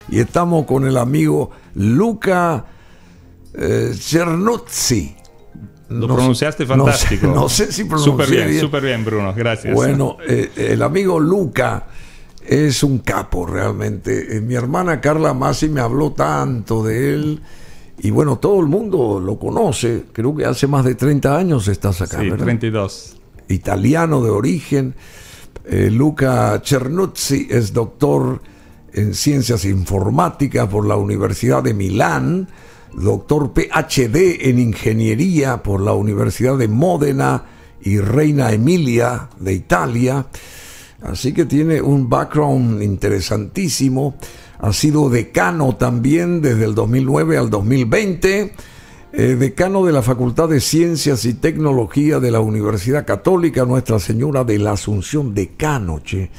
y estamos con el amigo Luca Cernuzzi. Lo pronunciaste fantástico. No sé si pronuncié bien. Súper bien, Bruno, gracias. Bueno, el amigo Luca es un capo realmente. Mi hermana Carla Masi me habló tanto de él. Y bueno, todo el mundo lo conoce. Creo que hace más de 30 años estás acá, sí, ¿verdad? 32. Italiano de origen. Luca Cernuzzi es doctor en Ciencias Informáticas por la Universidad de Milán, doctor PhD en Ingeniería por la Universidad de Módena y Reina Emilia de Italia. Así que tiene un background interesantísimo. Ha sido decano también desde el 2009 al 2020. Decano de la Facultad de Ciencias y Tecnología de la Universidad Católica Nuestra Señora de la Asunción, decano, che.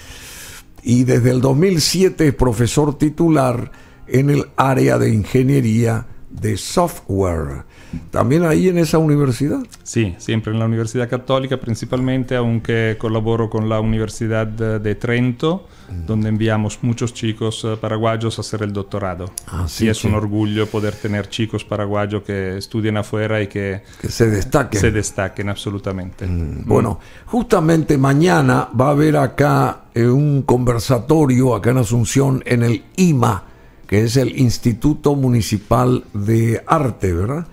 Y desde el 2007 es profesor titular en el área de ingeniería de software. ¿También ahí en esa universidad? Sí, siempre en la Universidad Católica principalmente, aunque colaboro con la Universidad de Trento, donde enviamos muchos chicos paraguayos a hacer el doctorado. Sí, y es un orgullo poder tener chicos paraguayos que estudien afuera y que se destaquen. Se destaquen absolutamente. Bueno, justamente mañana va a haber acá un conversatorio acá en Asunción en el IMA, que es el Instituto Municipal de Arte, ¿verdad?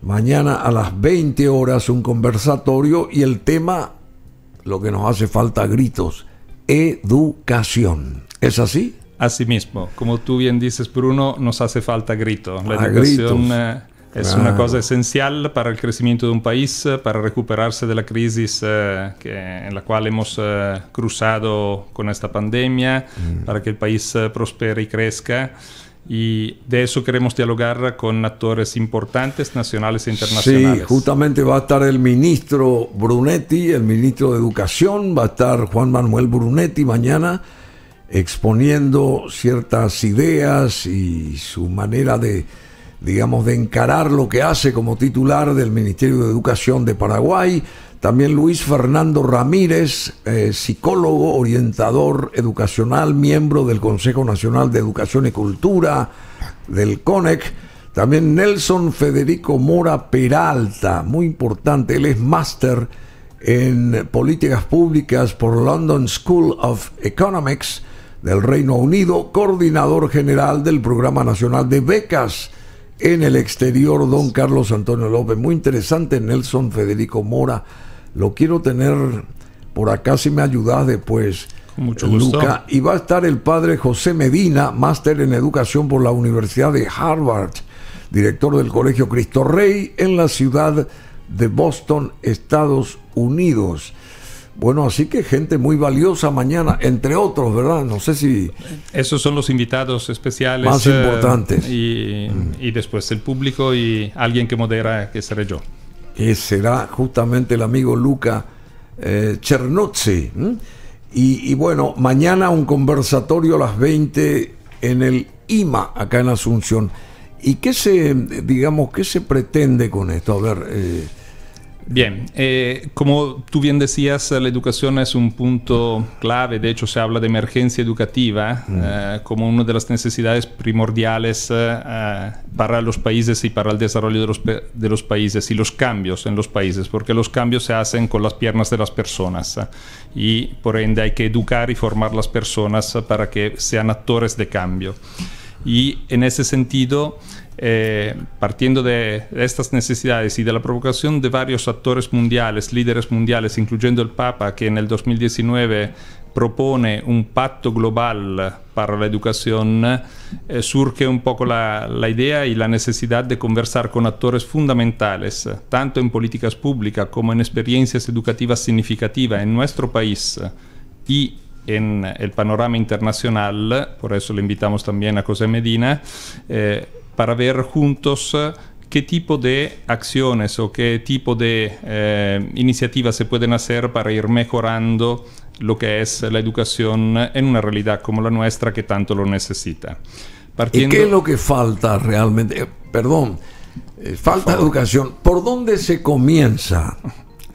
Mañana a las 20 horas un conversatorio y el tema, lo que nos hace falta a gritos, educación. ¿Es así? Así mismo, como tú bien dices, Bruno, nos hace falta grito. La educación es una cosa esencial para el crecimiento de un país, para recuperarse de la crisis en la cual hemos cruzado con esta pandemia, para que el país prospere y crezca. Y de eso queremos dialogar con actores importantes, nacionales e internacionales. Sí, justamente va a estar el ministro Brunetti, el ministro de Educación, va a estar Juan Manuel Brunetti mañana exponiendo ciertas ideas y su manera de, digamos, de encarar lo que hace como titular del Ministerio de Educación de Paraguay. También Luis Fernando Ramírez, psicólogo, orientador educacional, miembro del Consejo Nacional de Educación y Cultura, del CONEC. También Nelson Federico Mora Peralta, muy importante, él es máster en políticas públicas por London School of Economics del Reino Unido, coordinador general del Programa Nacional de Becas en el exterior, don Carlos Antonio López. Muy interesante, Nelson Federico Mora. Lo quiero tener por acá, si me ayudas después, con mucho gusto. Luca. Y va a estar el padre José Medina, máster en educación por la Universidad de Harvard, director del Colegio Cristo Rey en la ciudad de Boston, Estados Unidos. Bueno, así que gente muy valiosa mañana, entre otros, ¿verdad? No sé si... Esos son los invitados especiales. Más importantes. Y después el público y alguien que modera, que seré yo. Que será justamente el amigo Luca Cernuzzi. Y bueno, mañana un conversatorio a las 20 en el IMA, acá en Asunción. ¿Y qué se pretende con esto? A ver... Bien, como tú bien decías, la educación es un punto clave. De hecho, se habla de emergencia educativa como una de las necesidades primordiales para los países y para el desarrollo de los países y los cambios en los países, porque los cambios se hacen con las piernas de las personas y por ende hay que educar y formar las personas para que sean actores de cambio. Y en ese sentido, partiendo de estas necesidades y de la provocación de varios actores mundiales, líderes mundiales, incluyendo el Papa, que en el 2019 propone un pacto global para la educación, surge un poco la idea y la necesidad de conversar con actores fundamentales, tanto en políticas públicas como en experiencias educativas significativas en nuestro país y en el panorama internacional. Por eso le invitamos también a José Medina, para ver juntos qué tipo de acciones o qué tipo de iniciativas se pueden hacer para ir mejorando lo que es la educación en una realidad como la nuestra que tanto lo necesita. ¿Y qué es lo que falta realmente? Falta educación. ¿Por dónde se comienza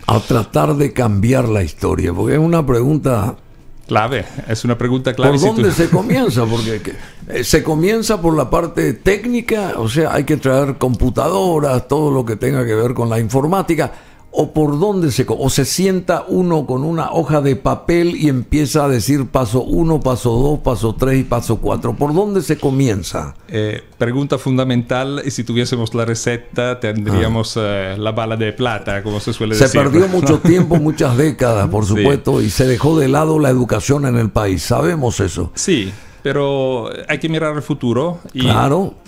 a tratar de cambiar la historia? Porque es una pregunta Clave, es una pregunta clave. ¿Por dónde se comienza? Porque se comienza por la parte técnica, o sea, hay que traer computadoras, todo lo que tenga que ver con la informática. ¿O por dónde o se sienta uno con una hoja de papel y empieza a decir paso 1, paso 2, paso 3 y paso 4? ¿Por dónde se comienza? Pregunta fundamental, y si tuviésemos la receta tendríamos la bala de plata, como se suele decir. Se perdió mucho tiempo, muchas décadas, por supuesto, y se dejó de lado la educación en el país. Sabemos eso. Sí, pero hay que mirar al futuro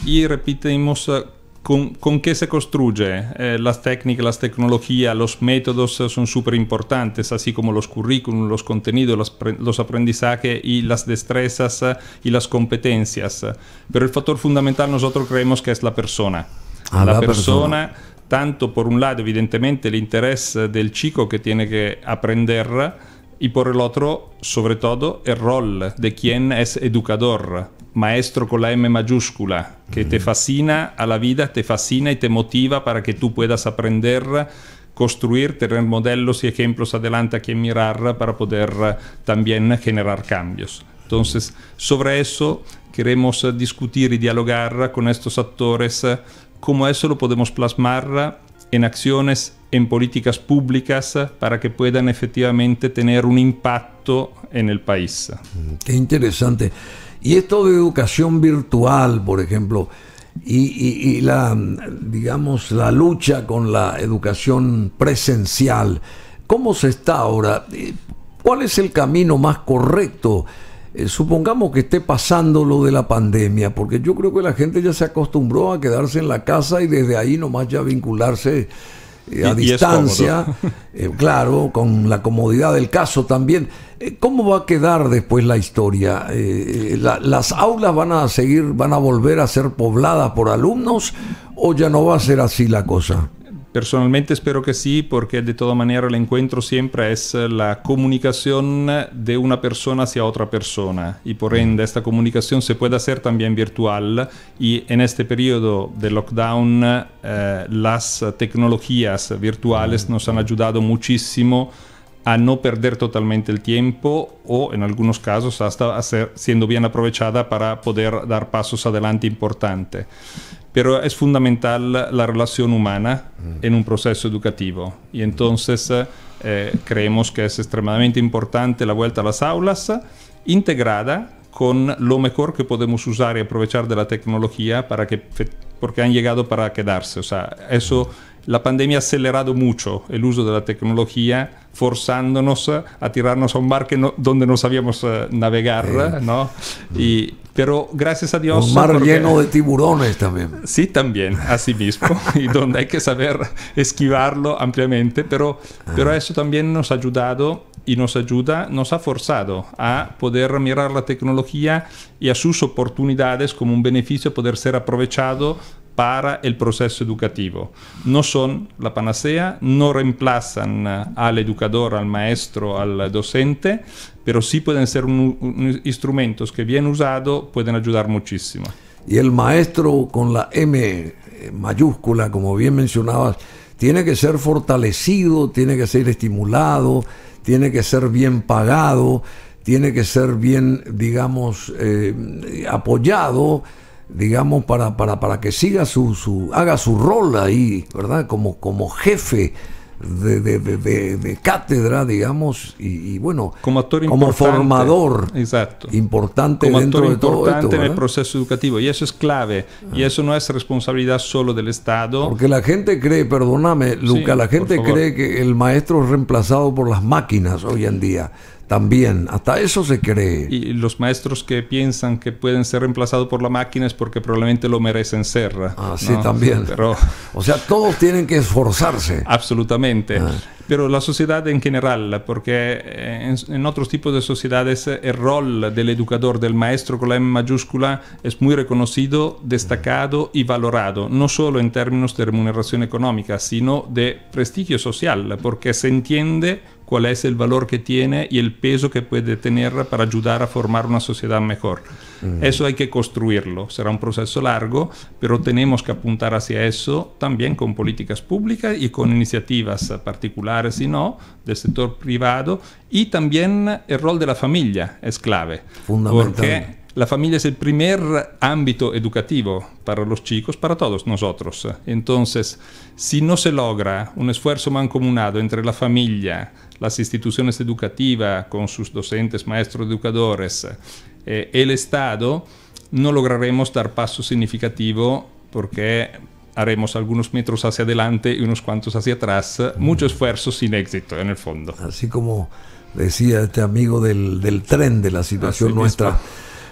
y repetimos... ¿Con qué se construye? Las técnicas, las tecnologías, los métodos son súper importantes, así como los currículum, los contenidos, los aprendizajes y las destrezas y las competencias. Pero el factor fundamental nosotros creemos que es la persona. La persona, tanto por un lado, evidentemente, el interés del chico que tiene que aprender, y por el otro, sobre todo, el rol de quien es educador. Maestro con la M mayúscula, que te fascina a la vida, te fascina y te motiva para que tú puedas aprender, construir, tener modelos y ejemplos adelante a quien mirar para poder también generar cambios. Entonces, sobre eso queremos discutir y dialogar con estos actores, cómo eso lo podemos plasmar en acciones, en políticas públicas para que puedan efectivamente tener un impacto en el país. Qué interesante. Y esto de educación virtual, por ejemplo, y la, digamos, la lucha con la educación presencial, ¿cómo se está ahora? ¿Cuál es el camino más correcto? Supongamos que esté pasando lo de la pandemia, porque yo creo que la gente ya se acostumbró a quedarse en la casa y desde ahí nomás ya vincularse a distancia, claro, con la comodidad del caso también. ¿Cómo va a quedar después la historia? ¿Las aulas van a volver a ser pobladas por alumnos o ya no va a ser así la cosa? Personalmente espero que sí, porque de toda manera el encuentro siempre es la comunicación de una persona hacia otra persona, y por ende esta comunicación se puede hacer también virtual, y en este periodo de lockdown las tecnologías virtuales nos han ayudado muchísimo a no perder totalmente el tiempo, o en algunos casos hasta siendo bien aprovechada para poder dar pasos adelante importantes. Pero es fundamental la relación humana en un proceso educativo, y entonces creemos que es extremadamente importante la vuelta a las aulas integrada con lo mejor que podemos usar y aprovechar de la tecnología porque han llegado para quedarse. O sea, eso, la pandemia ha acelerado mucho el uso de la tecnología, forzándonos a tirarnos a un mar donde no sabíamos navegar, ¿no? Pero gracias a Dios... Un mar lleno de tiburones también. Sí, también, así mismo, y donde hay que saber esquivarlo ampliamente, pero eso también nos ha ayudado y nos ha forzado a poder mirar la tecnología y a sus oportunidades como un beneficio poder ser aprovechado para el proceso educativo. No son la panacea, no reemplazan al educador, al maestro, al docente, pero sí pueden ser instrumentos que bien usados pueden ayudar muchísimo. Y el maestro con la M mayúscula, como bien mencionabas, tiene que ser fortalecido, tiene que ser estimulado, tiene que ser bien pagado, tiene que ser bien, digamos, apoyado, digamos, para que siga haga su rol ahí, ¿verdad? Como jefe de cátedra, digamos, y bueno, como actor como formador. Exacto. Importante como dentro de todo esto, en el proceso educativo, y eso es clave, y eso no es responsabilidad solo del Estado. Porque la gente cree, perdóname, Luca, Sí, la gente por favor. cree que el maestro es reemplazado por las máquinas hoy en día. También, hasta eso se cree. Y los maestros que piensan que pueden ser reemplazados por la máquina es porque probablemente lo merecen ser. Ah, sí, ¿no? también. Pero, O sea, todos tienen que esforzarse. absolutamente. Pero la sociedad en general, porque en otros tipos de sociedades el rol del educador, del maestro con la M mayúscula, es muy reconocido, destacado y valorado, no solo en términos de remuneración económica, sino de prestigio social, porque se entiende cuál es el valor que tiene y el peso que puede tener para ayudar a formar una sociedad mejor. Eso hay que construirlo, será un proceso largo, pero tenemos que apuntar hacia eso también con políticas públicas y con iniciativas particulares particular, sino del sector privado, y también el rol de la familia es clave. Fundamental. Porque la familia es el primer ámbito educativo para los chicos, para todos nosotros. Entonces, si no se logra un esfuerzo mancomunado entre la familia, las instituciones educativas con sus docentes, maestros, educadores, el Estado, no lograremos dar paso significativo porque haremos algunos metros hacia adelante y unos cuantos hacia atrás, mucho esfuerzo sin éxito en el fondo. Así como decía este amigo del tren de la situación Así nuestra. mismo.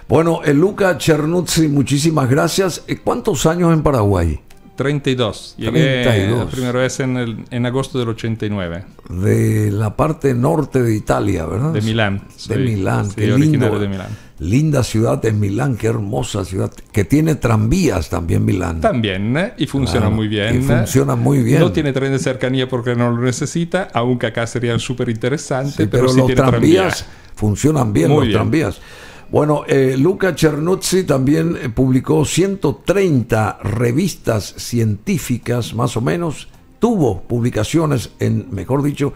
Bueno, Luca Cernuzzi, muchísimas gracias. ¿Cuántos años en Paraguay? 32. Llegué 32. la primera vez en agosto del 89. De la parte norte de Italia, ¿verdad? De Milán. De Milán, sí, qué originario lindo. de Milán. Linda ciudad es Milán, qué hermosa ciudad. Que tiene tranvías también Milán. También, y funciona Claro, muy bien. y funciona muy bien. No tiene tren de cercanía porque no lo necesita, aunque acá sería súper interesante, Sí, pero sí los tiene tranvías funcionan bien, Muy los bien. tranvías. Bueno, Luca Cernuzzi también publicó 130 revistas científicas, más o menos. Tuvo publicaciones, mejor dicho,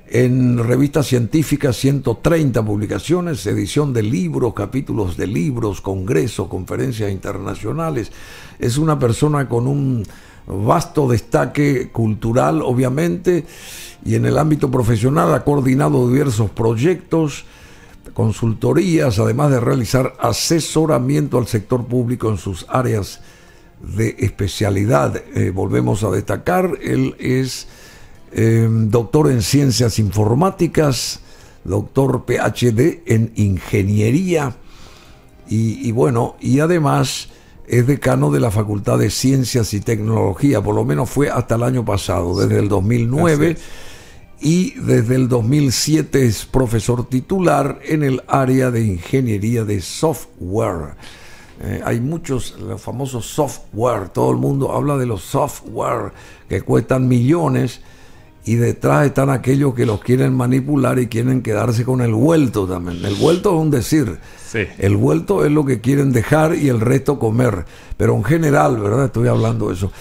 en revistas científicas, 130 publicaciones, edición de libros, capítulos de libros, congresos, conferencias internacionales. Es una persona con un vasto destaque cultural, obviamente, y en el ámbito profesional ha coordinado diversos proyectos, consultorías, además de realizar asesoramiento al sector público en sus áreas de especialidad. Volvemos a destacar, él es doctor en ciencias informáticas, doctor PhD en ingeniería y bueno, y además es decano de la Facultad de Ciencias y Tecnología, por lo menos fue hasta el año pasado, desde el 2009. Y desde el 2007 es profesor titular en el área de ingeniería de software. Hay muchos, los famosos software, todo el mundo habla de los software que cuestan millones y detrás están aquellos que los quieren manipular y quieren quedarse con el vuelto también. El vuelto es un decir, Sí. el vuelto es lo que quieren dejar y el resto comer, pero en general, ¿verdad? Estoy hablando de eso.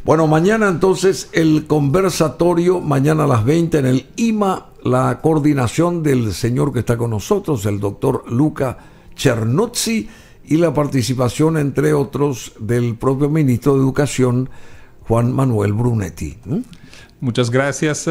Bueno, mañana entonces el conversatorio, mañana a las 20 en el IMA, la coordinación del señor que está con nosotros, el doctor Luca Cernuzzi, y la participación, entre otros, del propio ministro de Educación, Juan Manuel Brunetti. Muchas gracias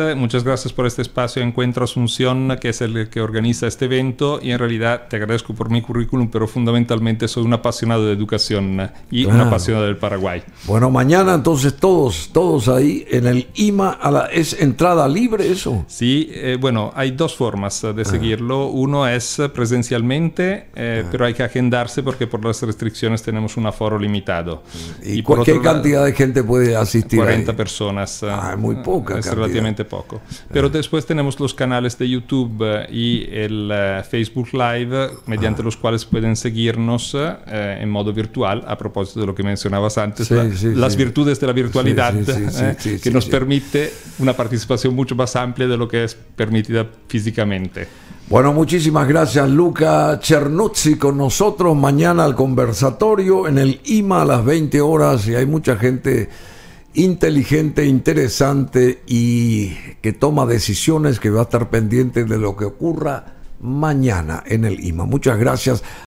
por este espacio Encuentro Asunción, que es el que organiza este evento, y en realidad te agradezco por mi currículum, pero fundamentalmente soy un apasionado de educación y un apasionado del Paraguay. Bueno, mañana entonces todos ahí en el IMA, ¿es entrada libre eso? Sí, bueno, hay dos formas de seguirlo. Uno es presencialmente, pero hay que agendarse porque por las restricciones tenemos un aforo limitado. ¿Y por qué otro lado, cantidad de gente puede asistir? 40 ahí? personas. Es muy poca Es cantidad. relativamente poco. Pero después tenemos los canales de YouTube y el Facebook Live, mediante los cuales pueden seguirnos en modo virtual, a propósito de lo que mencionabas antes, las virtudes de la virtualidad, que nos permite una participación mucho más amplia de lo que es permitida físicamente. Bueno, muchísimas gracias, Luca Cernuzzi, con nosotros mañana al conversatorio en el IMA a las 20 horas, y hay mucha gente inteligente, interesante y que toma decisiones, que va a estar pendiente de lo que ocurra mañana en el IMA. Muchas gracias.